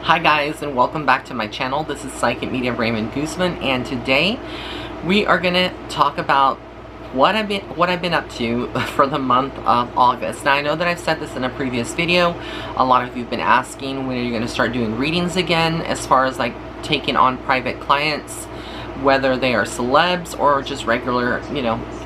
Hi guys, and welcome back to my channel. This is Psychic Medium Raymond Guzman, and today we are going to talk about what I've been up to for the month of August. Now, I know that I've said this in a previous video. A lot of you have been asking, when are you going to start doing readings again, as far as like taking on private clients, whether they are celebs or just regular,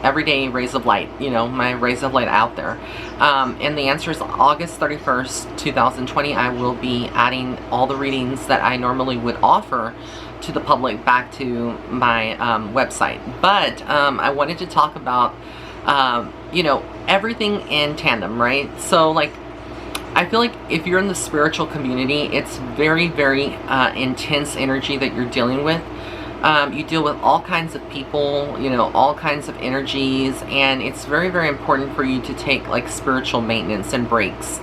everyday rays of light, my rays of light out there. And the answer is August 31st, 2020, I will be adding all the readings that I normally would offer to the public back to my website. But I wanted to talk about, everything in tandem, right? So, like, I feel like if you're in the spiritual community, it's very, very intense energy that you're dealing with. You deal with all kinds of people, all kinds of energies, and it's very, very important for you to take like spiritual maintenance and breaks.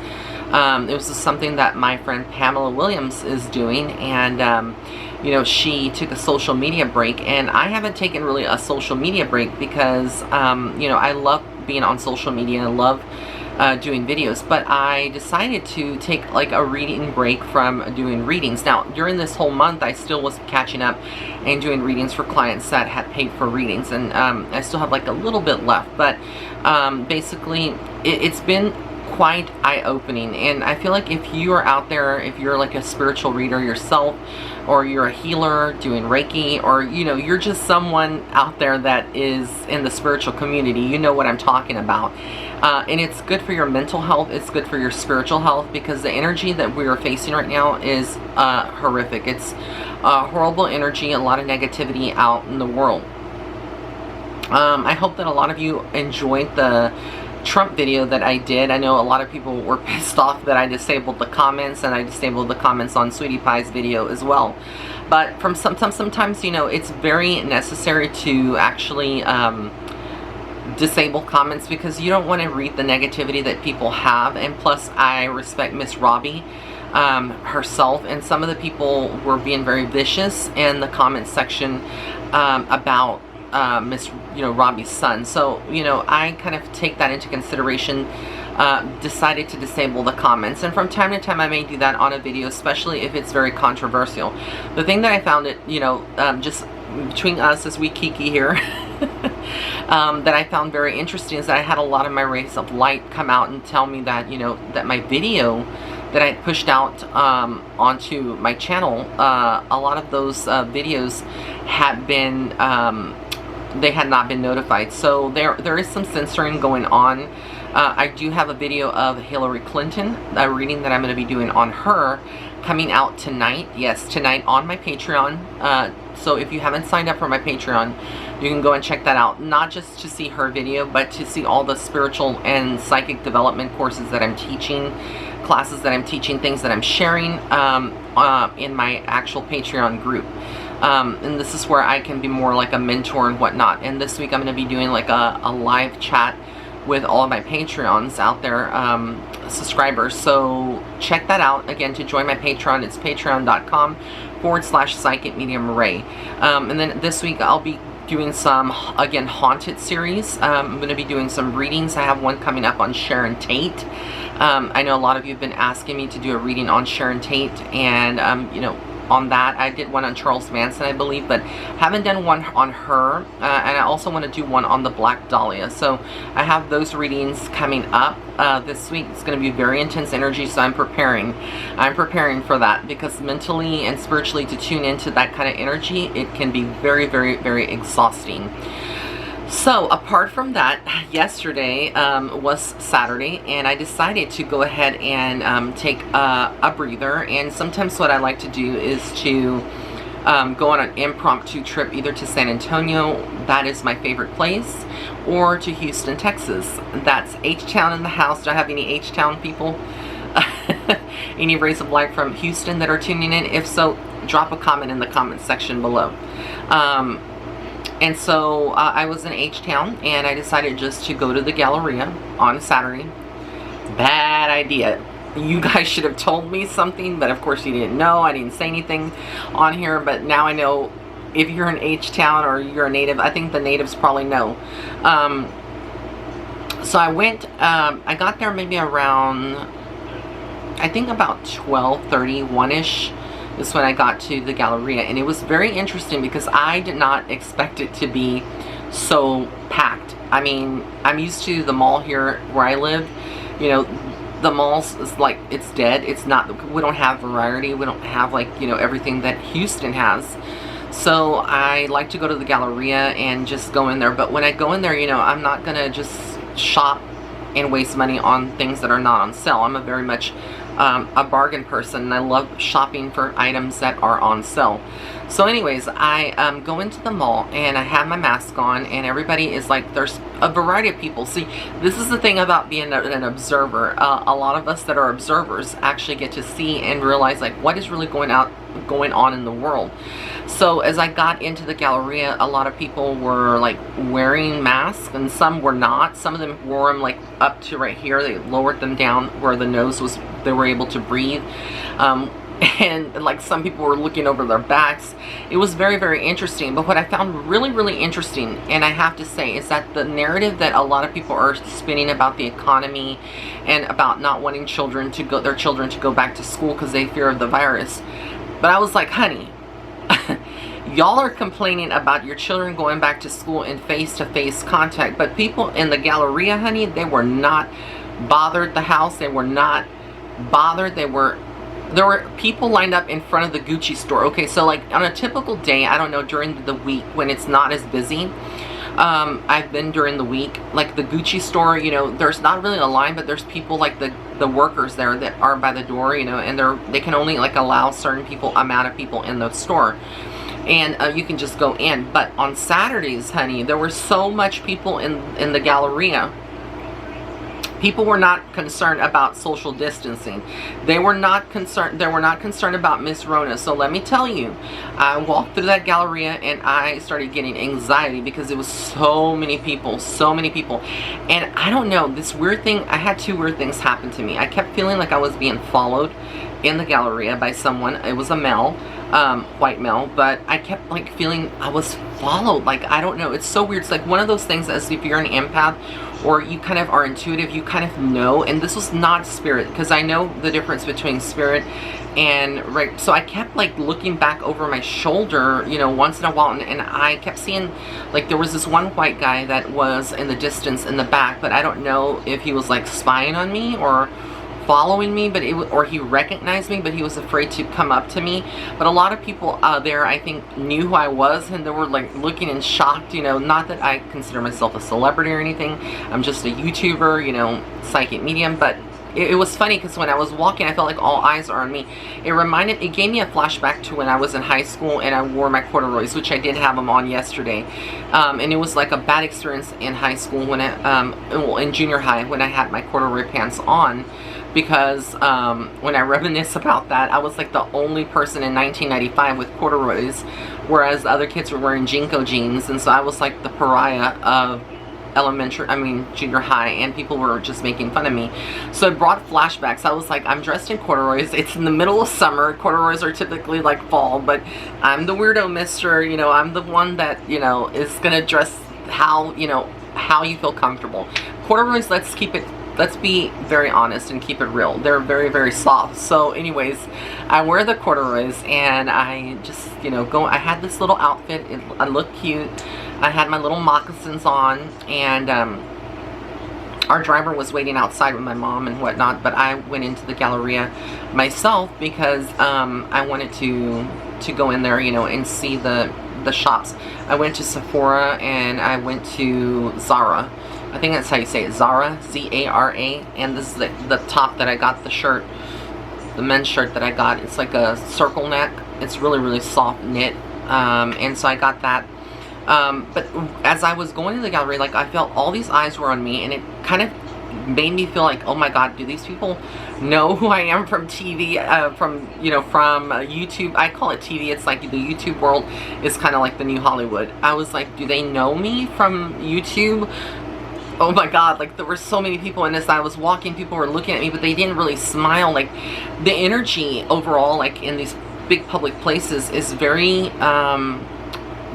It was just something that my friend Pamela Williams is doing, and she took a social media break, and I haven't taken really a social media break because I love being on social media. I love doing videos, but I decided to take like a reading break from doing readings. Now, during this whole month, I still was catching up and doing readings for clients that had paid for readings, and I still have like a little bit left, but basically it's been quite eye-opening. And I feel like if you are out there, if you're like a spiritual reader yourself, or you're a healer doing Reiki, or you're just someone out there that is in the spiritual community, you know what I'm talking about. And it's good for your mental health, it's good for your spiritual health, because the energy that we are facing right now is horrific. It's horrible energy, a lot of negativity out in the world. I hope that a lot of you enjoyed the Trump video that I did. I know a lot of people were pissed off that I disabled the comments, and I disabled the comments on Sweetie Pie's video as well. But sometimes it's very necessary to actually disable comments, because you don't want to read the negativity that people have. And plus, I respect Miss Robbie herself, and some of the people were being very vicious in the comment section about Miss Robbie's son. So I kind of take that into consideration, decided to disable the comments, and from time to time I may do that on a video, especially if it's very controversial. The thing that I found it, just between us as we kiki here, that I found very interesting is that I had a lot of my rays of light come out and tell me that that my video that I pushed out onto my channel, a lot of those videos had been they had not been notified. So there is some censoring going on. I do have a video of Hillary Clinton, a reading that I'm going to be doing on her, coming out tonight. Yes, tonight on my Patreon. So if you haven't signed up for my Patreon, you can go and check that out. Not just to see her video, but to see all the spiritual and psychic development courses that I'm teaching, classes that I'm teaching, things that I'm sharing in my actual Patreon group. And this is where I can be more like a mentor and whatnot. And this week I'm going to be doing like a live chat with all of my Patreons out there, subscribers. So check that out. Again, to join my Patreon, it's patreon.com/Psychic Medium Ray. And then this week I'll be doing some, again, haunted series. I'm going to be doing some readings. I have one coming up on Sharon Tate. I know a lot of you have been asking me to do a reading on Sharon Tate, and on that. I did one on Charles Manson, I believe, but haven't done one on her. And I also want to do one on the Black Dahlia. So I have those readings coming up this week. It's going to be very intense energy, so I'm preparing. I'm preparing for that, because mentally and spiritually, to tune into that kind of energy, it can be very, very, very exhausting. So apart from that, yesterday was Saturday, and I decided to go ahead and take a breather. And sometimes what I like to do is to go on an impromptu trip, either to San Antonio, that is my favorite place, or to Houston, Texas. That's H-Town in the house. Do I have any H-Town people? Any rays of light from Houston that are tuning in? If so, drop a comment in the comment section below. And so I was in H-Town, and I decided just to go to the Galleria on Saturday. Bad idea. You guys should have told me something, but of course you didn't know. I didn't say anything on here, but now I know if you're in H-Town or you're a native. I think the natives probably know. So I went, I got there maybe around, I think about 12:30, 1-ish. is when I got to the Galleria. And it was very interesting because I did not expect it to be so packed. I mean, I'm used to the mall here where I live. You know, the malls is like, it's dead. It's not, we don't have variety. We don't have, like, you know, everything that Houston has. So I like to go to the Galleria and just go in there. But when I go in there, you know, I'm not going to just shop and waste money on things that are not on sale. I'm a very much a bargain person, and I love shopping for items that are on sale. So anyways, I go into the mall and I have my mask on, and everybody is like, there's a variety of people. See, this is the thing about being an observer. A lot of us that are observers actually get to see and realize like what is really going on in the world. So as I got into the Galleria, a lot of people were like wearing masks, and some were not. Some of them wore them like up to right here. They lowered them down where the nose was, they were able to breathe. And like some people were looking over their backs. It was very, very interesting. But what I found really, really interesting, and I have to say, is that the narrative that a lot of people are spinning about the economy and about not wanting their children to go back to school because they fear of the virus. But I was like, honey, y'all are complaining about your children going back to school in face-to-face contact, but people in the Galleria, honey, they were not bothered. The house, they were not bothered. There were people lined up in front of the Gucci store. Okay, so like on a typical day, I don't know, during the week when it's not as busy, I've been during the week, like the Gucci store, you know, there's not really a line, but there's people like the workers there that are by the door, you know, and they can only like allow certain amount of people in the store. And you can just go in. But on Saturdays, honey, there were so much people in the Galleria. People were not concerned about social distancing. They were not concerned about Miss Rona. So let me tell you, I walked through that Galleria and I started getting anxiety because it was so many people. And I don't know, this weird thing, I had two weird things happen to me. I kept feeling like I was being followed in the Galleria by someone. It was a male, white male, but I kept like feeling I was followed. Like, I don't know, it's so weird. It's like one of those things as if you're an empath or you kind of are intuitive, you kind of know. And this was not spirit, because I know the difference between spirit and right. So I kept like looking back over my shoulder, you know, once in a while, and I kept seeing like there was this one white guy that was in the distance in the back, but I don't know if he was like spying on me or following me, but or he recognized me, but he was afraid to come up to me. But a lot of people there, I think, knew who I was, and they were like looking and shocked, you know. Not that I consider myself a celebrity or anything. I'm just a YouTuber, you know, psychic medium. But it was funny because when I was walking, I felt like all eyes are on me. It gave me a flashback to when I was in high school and I wore my corduroys, which I did have them on yesterday. And it was like a bad experience in high school when in junior high when I had my corduroy pants on. Because when I reminisce about that, I was like the only person in 1995 with corduroys, whereas the other kids were wearing Jinko jeans, and so I was like the pariah of junior high, and people were just making fun of me. So it brought flashbacks. I was like, I'm dressed in corduroys. It's in the middle of summer. Corduroys are typically like fall, but I'm the weirdo mister, you know, I'm the one that, you know, is gonna dress how you feel comfortable. Corduroys, let's be very honest and keep it real. They're very, very soft. So anyways, I wear the corduroys and I just, you know, I had this little outfit. I looked cute. I had my little moccasins on, and our driver was waiting outside with my mom and whatnot, but I went into the Galleria myself because I wanted to go in there, you know, and see the shops. I went to Sephora and I went to Zara. I think that's how you say it, Zara, Z-A-R-A, and this is the top that I got, the shirt, the men's shirt that I got. It's like a circle neck. It's really, really soft knit, and so I got that. But as I was going to the Gallery, like, I felt all these eyes were on me, and it kind of made me feel like, oh my God, do these people know who I am from TV, from YouTube? I call it TV. It's like the YouTube world is kind of like the new Hollywood. I was like, do they know me from YouTube? Oh my God, like there were so many people, and as I was walking, people were looking at me, but they didn't really smile. Like the energy overall, like in these big public places, is very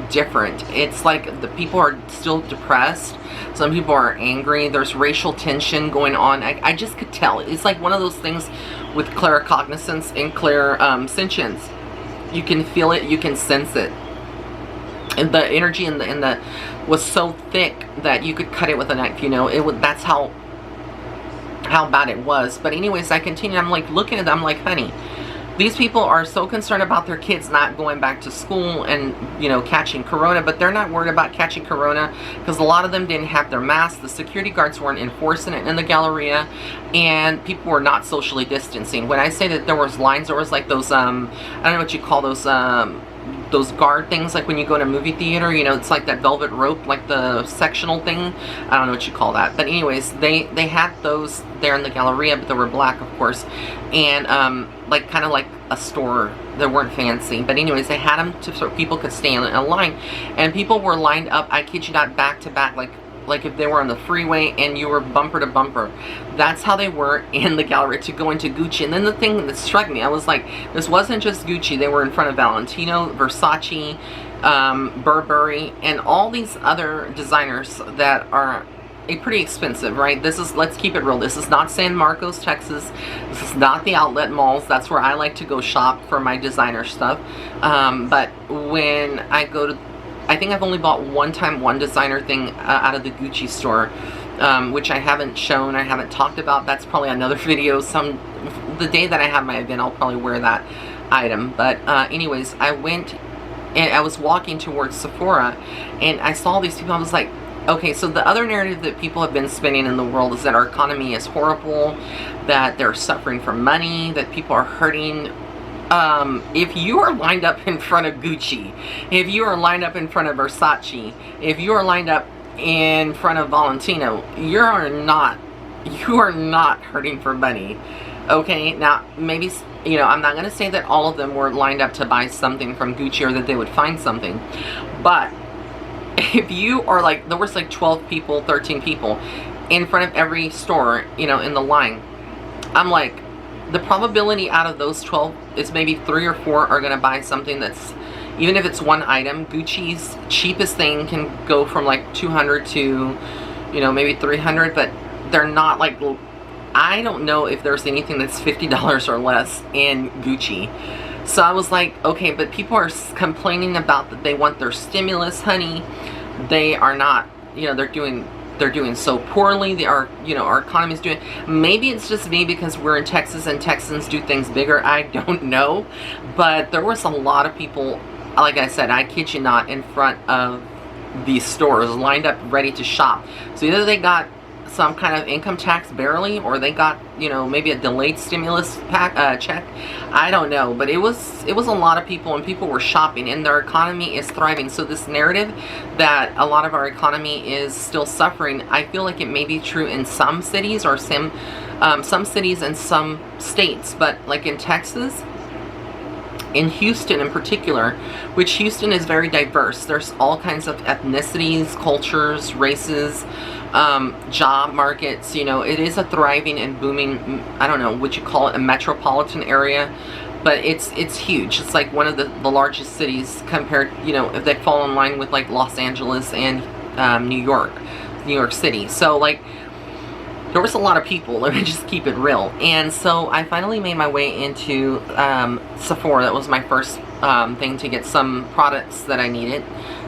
different. It's like the people are still depressed. Some people are angry. There's racial tension going on. I just could tell. It's like one of those things with claircognizance and clairsentience. You can feel it, you can sense it. And the energy in the was so thick that you could cut it with a knife, you know. That's how bad it was. But anyways, I continued. I'm like looking at them, I'm like, honey, these people are so concerned about their kids not going back to school and, you know, catching corona, but they're not worried about catching corona because a lot of them didn't have their masks. The security guards weren't enforcing it in the Galleria, and people were not socially distancing. When I say that there was lines, there was like those I don't know what you call those guard things, like when you go to a movie theater, you know, it's like that velvet rope, like the sectional thing. I don't know what you call that. But anyways, they had those there in the Galleria, but they were black, of course. And like kind of like a store. They weren't fancy. But anyways, they had them so people could stay in a line. And people were lined up, I kid you not, back to back, like if they were on the freeway and you were bumper to bumper. That's how they were in the Galleria to go into Gucci. And then the thing that struck me, I was like, this wasn't just Gucci. They were in front of Valentino, Versace, Burberry, and all these other designers that are pretty expensive, right? Let's keep it real. This is not San Marcos, Texas. This is not the outlet malls. That's where I like to go shop for my designer stuff. But when I go to, I think I've only bought one designer thing out of the Gucci store, which I haven't shown, I haven't talked about. That's probably another video. The day that I have my event, I'll probably wear that item. But anyways, I went and I was walking towards Sephora and I saw these people. I was like, okay, so the other narrative that people have been spinning in the world is that our economy is horrible, that they're suffering for money, that people are hurting. If you are lined up in front of Gucci, if you are lined up in front of Versace, if you are lined up in front of Valentino, you are not hurting for money. Okay, now maybe, you know, I'm not going to say that all of them were lined up to buy something from Gucci or that they would find something, but if you are like, there was like 12 people, 13 people in front of every store, you know, in the line, I'm like, the probability out of those 12 is maybe 3 or 4 are going to buy something that's, even if it's one item. Gucci's cheapest thing can go from like 200 to, you know, maybe 300, but they're not like, I don't know if there's anything that's $50 or less in Gucci. So I was like, okay, but people are complaining about that they want their stimulus, honey. They are not, you know, they're doing so poorly. They are, you know, our economy is doing, maybe it's just me because we're in Texas and Texans do things bigger. I don't know. But there was a lot of people, like I said, I kid you not, in front of these stores lined up ready to shop. So either they got some kind of income tax barely, or they got, you know, maybe a delayed stimulus check. I don't know, but it was a lot of people, and people were shopping, and their economy is thriving. So this narrative that a lot of our economy is still suffering, I feel like it may be true in some cities or some cities and some states, but like in Texas, in Houston in particular, which Houston is very diverse. There's all kinds of ethnicities, cultures, races, job markets. You know, it is a thriving and booming, I don't know what you call it, a metropolitan area, but it's huge. It's like one of the largest cities compared, you know, if they fall in line with like Los Angeles and New York City. So like, there was a lot of people, let me just keep it real. And so I finally made my way into Sephora. That was my first thing to get some products that I needed.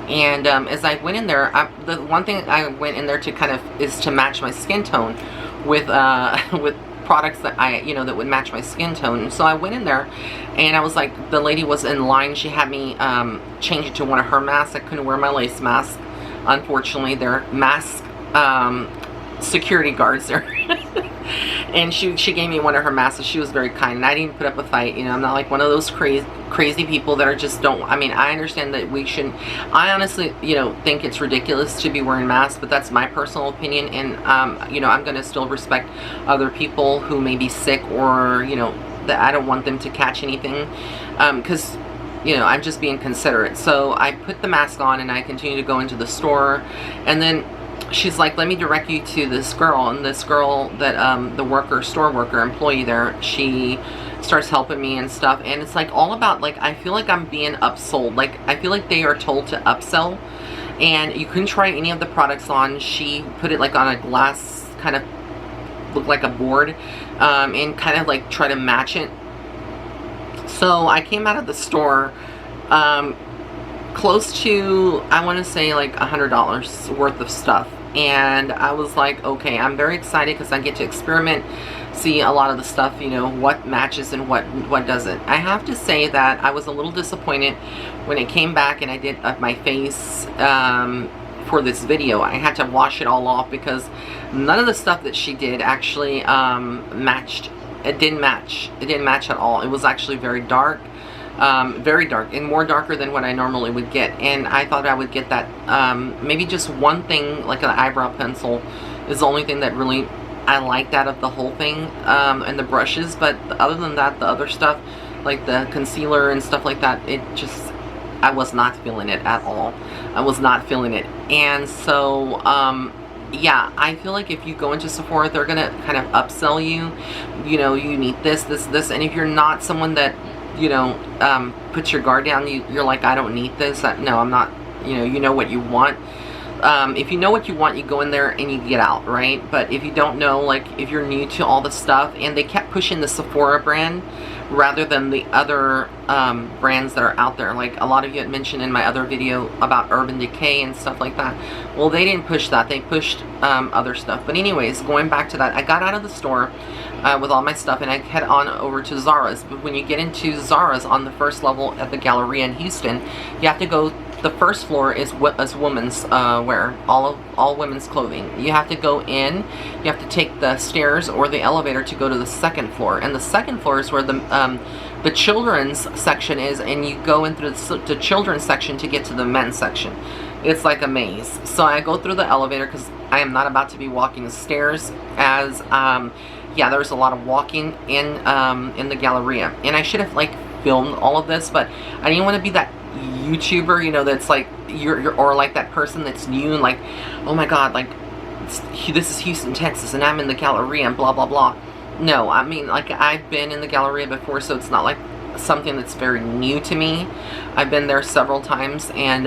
And as I went in there, the one thing I went in there to kind of is to match my skin tone with products that that would match my skin tone. And so I went in there and I was like, the lady was in line. She had me change it to one of her masks. I couldn't wear my lace mask. Unfortunately, their mask security guards there. And she gave me one of her masks. She was very kind, and I didn't put up a fight. You know, I'm not like one of those crazy people that are just don't. I mean, I understand that we shouldn't. I honestly, you know, think it's ridiculous to be wearing masks, but that's my personal opinion. And you know, I'm gonna still respect other people who may be sick, or you know, that I don't want them to catch anything, because you know, I'm just being considerate. So I put the mask on and I continue to go into the store, and then she's like, let me direct you to this girl. And this girl that the store worker, employee there, she starts helping me and stuff. And it's like all about, like, I feel like I'm being upsold. Like, I feel like they are told to upsell, and you couldn't try any of the products on. She put it like on a glass, kind of looked like a board, and kind of like try to match it. So I came out of the store close to, I want to say like $100 worth of stuff. And I was like, okay, I'm very excited because I get to experiment, see a lot of the stuff, you know, what matches and what doesn't. I have to say that I was a little disappointed when it came back and I did my face for this video. I had to wash it all off because none of the stuff that she did actually matched. It didn't match. It didn't match at all. It was actually very dark and more darker than what I normally would get. And I thought I would get that, maybe just one thing, like an eyebrow pencil is the only thing that really I liked out of the whole thing, and the brushes. But other than that, the other stuff, like the concealer and stuff like that, it just, I was not feeling it at all. I was not feeling it. And so, yeah, I feel like if you go into Sephora, they're gonna kind of upsell you. You know, you need this, this, this. And if you're not someone that, you know, puts your guard down, you're like, I don't need this. No, I'm not, you know what you want. If you know what you want, you go in there and you get out, right? But if you don't know, like if you're new to all the stuff, and they kept pushing the Sephora brand rather than the other brands that are out there. Like a lot of you had mentioned in my other video about Urban Decay and stuff like that. Well, they didn't push that. They pushed other stuff. But anyways, going back to that, I got out of the store with all my stuff and I head on over to Zara's. But when you get into Zara's on the first level at the Galleria in Houston, you have to go. The first floor is women's wear, all women's clothing. You have to go in, you have to take the stairs or the elevator to go to the second floor. And the second floor is where the children's section is, and you go in through the children's section to get to the men's section. It's like a maze. So I go through the elevator because I am not about to be walking the stairs, as yeah, there's a lot of walking in the Galleria. And I should have like filmed all of this, but I didn't want to be that YouTuber, you know, that's like you're or like that person that's new and like, oh my god, like this is Houston, Texas, and I'm in the Galleria and blah blah blah. No, I mean, like, I've been in the Galleria before, so it's not like something that's very new to me. I've been there several times. And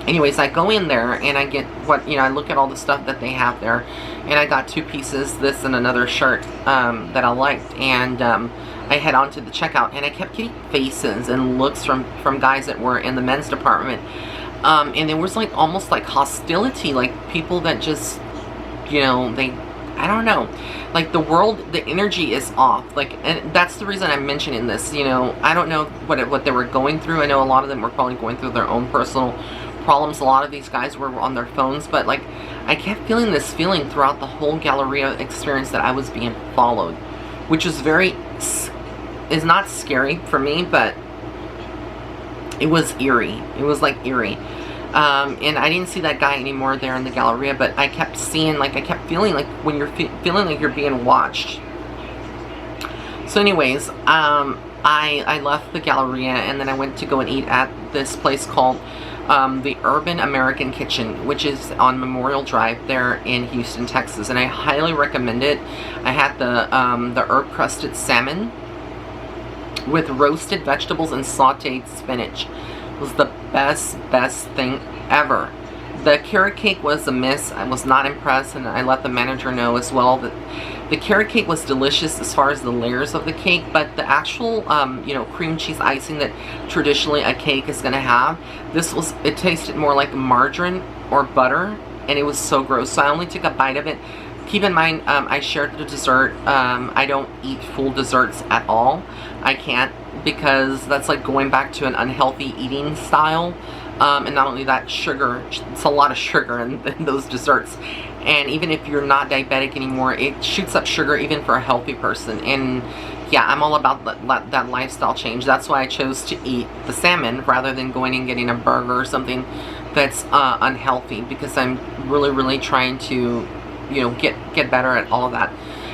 anyways, I go in there and I get what, you know, I look at all the stuff that they have there, and I got 2 pieces, this and another shirt that I liked. And I head on to the checkout, and I kept getting faces and looks from guys that were in the men's department, and there was like almost like hostility, like people that just, you know, I don't know, like the energy is off, like, and that's the reason I'm mentioning this. You know, I don't know what they were going through. I know a lot of them were probably going through their own personal problems. A lot of these guys were on their phones, but like I kept feeling this feeling throughout the whole Galleria experience that I was being followed, which is is not scary for me, but it was eerie. It was like eerie. And I didn't see that guy anymore there in the Galleria, but I kept seeing, like, I kept feeling like when you're feeling like you're being watched. So anyways, I left the Galleria, and then I went to go and eat at this place called the Urban American Kitchen, which is on Memorial Drive there in Houston, Texas, and I highly recommend it. I had the herb crusted salmon with roasted vegetables and sauteed spinach. It was the best thing ever. The carrot cake was a miss. I was not impressed, and I let the manager know as well that the carrot cake was delicious as far as the layers of the cake, but the actual you know, cream cheese icing that traditionally a cake is going to have, it tasted more like margarine or butter, and it was so gross. So I only took a bite of it. Keep in mind, I shared the dessert. I don't eat full desserts at all. I can't, because that's like going back to an unhealthy eating style. And not only that, sugar, it's a lot of sugar in those desserts. And even if you're not diabetic anymore, it shoots up sugar even for a healthy person. And yeah, I'm all about that lifestyle change. That's why I chose to eat the salmon rather than going and getting a burger or something that's unhealthy, because I'm really trying to, you know, get better at all of that.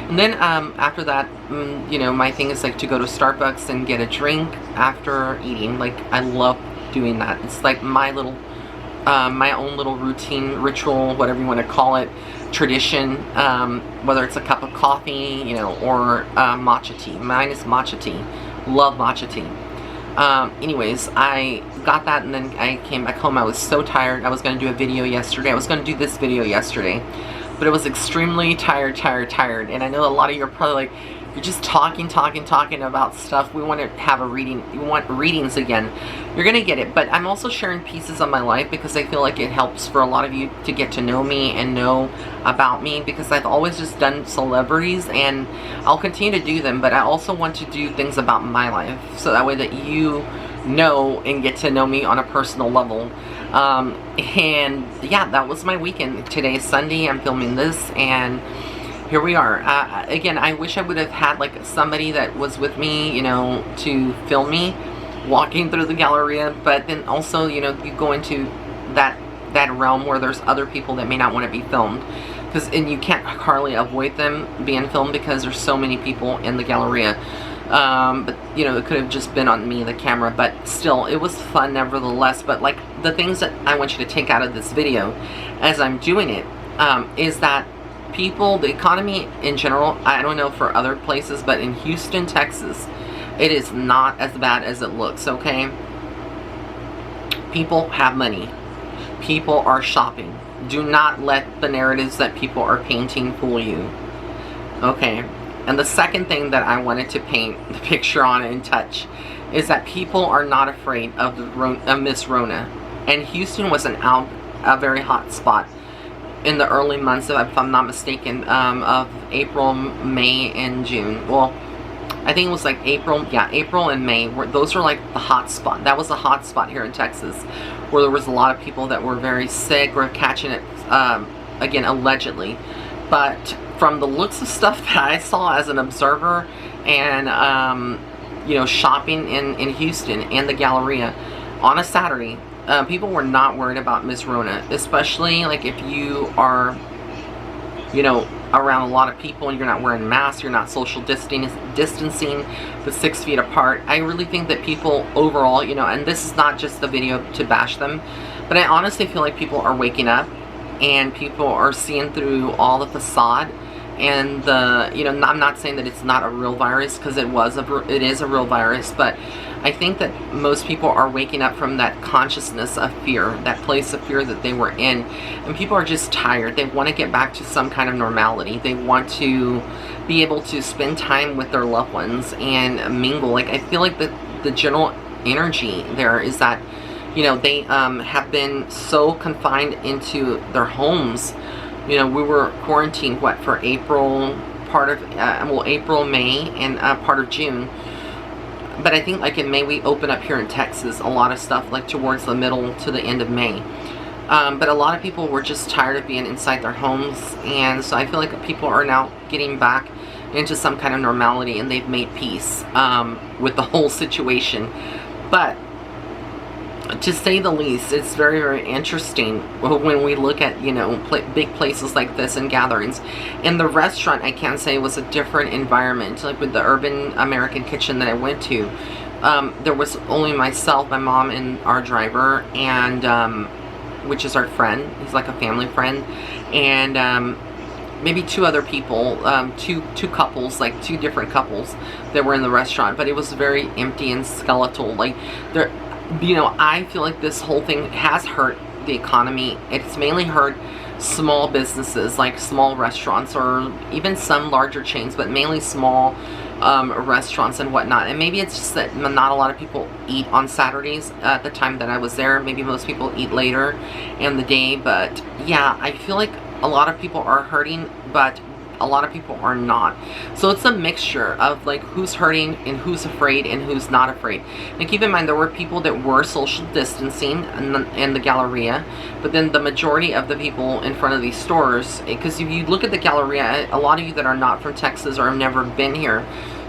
And then after that, you know, my thing is like to go to Starbucks and get a drink after eating. Like, I love doing that. It's like my little my own little routine, ritual, whatever you want to call it, tradition, whether it's a cup of coffee, you know, or matcha tea. Mine is matcha tea. Love matcha tea. Anyways, I got that, and then I came back home. I was so tired. I was going to do a video yesterday. I was going to do this video yesterday, but it was extremely tired, and I know a lot of you are probably like, you're just talking about stuff. We want to have a reading. You want readings again. You're going to get it. But I'm also sharing pieces of my life because I feel like it helps for a lot of you to get to know me and know about me, because I've always just done celebrities and I'll continue to do them. But I also want to do things about my life so that way that you know and get to know me on a personal level. And yeah, that was my weekend. Today is Sunday. I'm filming this and here we are. Again, I wish I would have had like somebody that was with me, you know, to film me walking through the Galleria. But then also, you know, you go into that realm where there's other people that may not want to be filmed, and you can't hardly avoid them being filmed because there's so many people in the Galleria. But you know, it could have just been on me, the camera, but still, it was fun nevertheless. But like, the things that I want you to take out of this video as I'm doing it, is that people, the economy in general, I don't know for other places, but in Houston, Texas, it is not as bad as it looks, okay? People have money. People are shopping. Do not let the narratives that people are painting fool you, okay? And the second thing that I wanted to paint the picture on and touch is that people are not afraid of Miss Rona. And Houston was a very hot spot in the early months, if I'm not mistaken, of April, May, and June. Well, I think it was like April and May. Those were like the hot spot. That was a hot spot here in Texas, where there was a lot of people that were very sick or catching it, again, allegedly. But from the looks of stuff that I saw as an observer and, you know, shopping in Houston and the Galleria on a Saturday, people were not worried about Miss Rona, especially like if you are, you know, around a lot of people and you're not wearing masks, you're not social distancing, but 6 feet apart. I really think that people overall, you know, and this is not just the video to bash them, but I honestly feel like people are waking up and people are seeing through all the facade and the, you know, I'm not saying that it's not a real virus, because it is a real virus, but I think that most people are waking up from that consciousness of fear, that place of fear that they were in, and people are just tired. They want to get back to some kind of normality. They want to be able to spend time with their loved ones and mingle. Like, I feel like the general energy there is that, you know, they have been so confined into their homes. You know, we were quarantined, what, for April, April, May, and part of June. But I think like in May we open up here in Texas a lot of stuff, like towards the middle to the end of May. But a lot of people were just tired of being inside their homes, and so I feel like people are now getting back into some kind of normality, and they've made peace with the whole situation. But to say the least, it's very, very interesting when we look at, you know, big places like this and gatherings. And the restaurant, I can say, was a different environment. Like with the Urban American Kitchen that I went to, there was only myself, my mom, and our driver, and which is our friend. He's like a family friend, and maybe two other people, two couples, like two different couples that were in the restaurant. But it was very empty and skeletal. Like there. You know, I feel like this whole thing has hurt the economy. It's mainly hurt small businesses, like small restaurants or even some larger chains, but mainly small restaurants and whatnot. And maybe it's just that not a lot of people eat on Saturdays at the time that I was there. Maybe most people eat later in the day. But yeah, I feel like a lot of people are hurting, but a lot of people are not. So it's a mixture of like who's hurting and who's afraid and who's not afraid. And keep in mind, there were people that were social distancing in the Galleria, but then the majority of the people in front of these stores, because if you look at the Galleria, a lot of you that are not from Texas or have never been here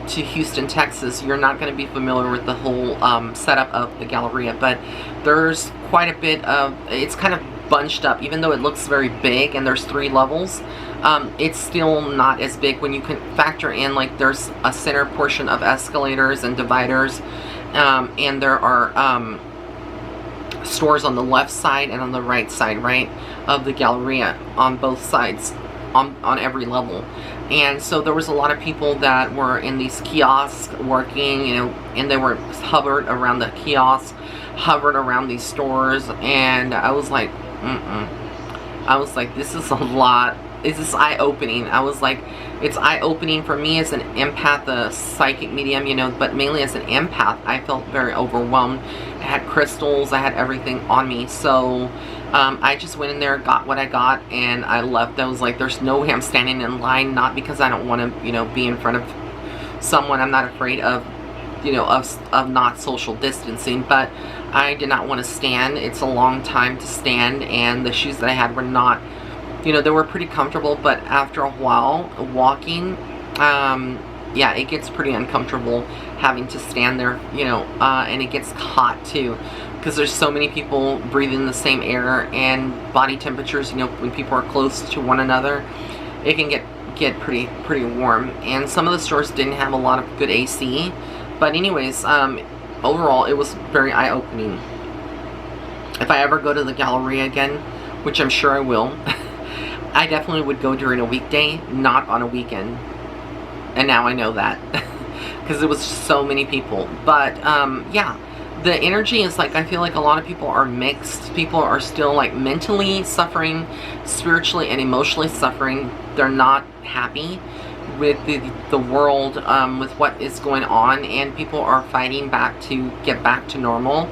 to Houston, Texas, you're not going to be familiar with the whole setup of the Galleria. But there's quite a bit of, it's kind of bunched up, even though it looks very big and there's 3 levels. It's still not as big when you can factor in, like, there's a center portion of escalators and dividers, and there are stores on the left side and on the right side, right, of the Galleria, on both sides, on every level. And so there was a lot of people that were in these kiosks working, you know, and they were hovered around the kiosks, hovered around these stores, and I was like, I was like, this is a lot is this eye-opening. I was like, it's eye-opening for me as an empath, a psychic medium, you know, but mainly as an empath. I felt very overwhelmed. I had crystals, I had everything on me. So I just went in there, got what I got, and I left. I was like, there's no way I'm standing in line, not because I don't want to, you know, be in front of someone. I'm not afraid of, you know, of not social distancing, but I did not want to stand. It's a long time to stand, and the shoes that I had were not, you know, they were pretty comfortable, but after a while walking, yeah, it gets pretty uncomfortable having to stand there, you know, and it gets hot too, because there's so many people breathing the same air, and body temperatures, you know, when people are close to one another, it can get pretty warm. And some of the stores didn't have a lot of good AC, but anyways, overall, it was very eye-opening. If I ever go to the Galleria again, which I'm sure I will, I definitely would go during a weekday, not on a weekend. And now I know that, because it was so many people. But yeah, the energy is like, I feel like a lot of people are mixed. People are still like mentally suffering, spiritually and emotionally suffering. They're not happy with the world, with what is going on, and people are fighting back to get back to normal.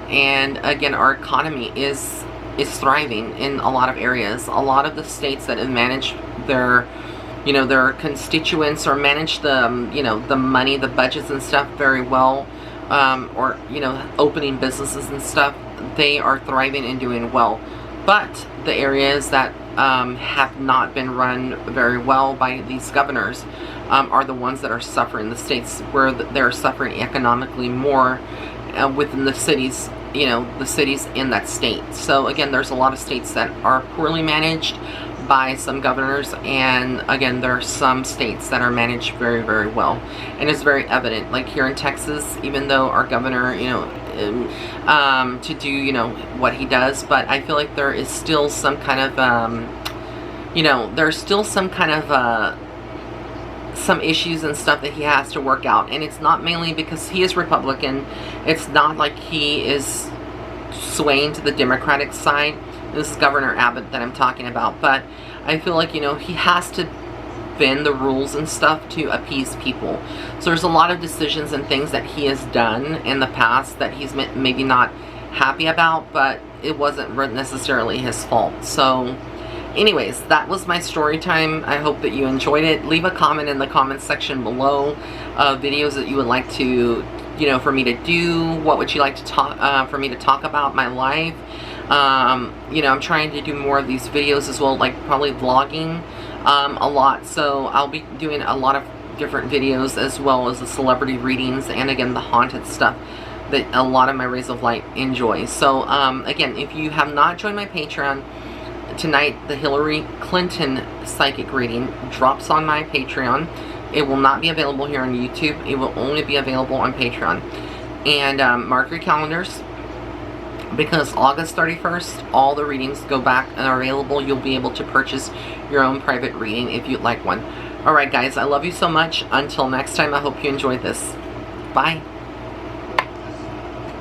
And again, our economy is thriving in a lot of areas. A lot of the states that have managed their, you know, their constituents, or managed the, you know, the money, the budgets and stuff very well, or, you know, opening businesses and stuff, they are thriving and doing well. But the areas that have not been run very well by these governors are the ones that are suffering. The states where they're suffering economically more within the cities, you know, the cities in that state. So again, there's a lot of states that are poorly managed by some governors, and again, there are some states that are managed very, very well. And it's very evident, like here in Texas, even though our governor, you know, to do, you know, what he does, but I feel like there is still some kind of, you know, there's still some kind of some issues and stuff that he has to work out. And it's not mainly because he is Republican. It's not like he is swaying to the Democratic side. This is Governor Abbott that I'm talking about. But I feel like, you know, he has to bend the rules and stuff to appease people. So there's a lot of decisions and things that he has done in the past that he's maybe not happy about, but it wasn't necessarily his fault. So anyways, that was my story time. I hope that you enjoyed it. Leave a comment in the comment section below, videos that you would like to, you know, for me to do. What would you like to talk, for me to talk about my life? You know, I'm trying to do more of these videos as well, like probably vlogging a lot. So I'll be doing a lot of different videos, as well as the celebrity readings, and again, the haunted stuff that a lot of my rays of light enjoy. So again, if you have not joined my Patreon, tonight the Hillary Clinton psychic reading drops on my Patreon. It will not be available here on YouTube. It will only be available on Patreon. And mark your calendars, because August 31st, all the readings go back and are available. You'll be able to purchase your own private reading if you'd like one. Alright guys, I love you so much. Until next time, I hope you enjoyed this. Bye.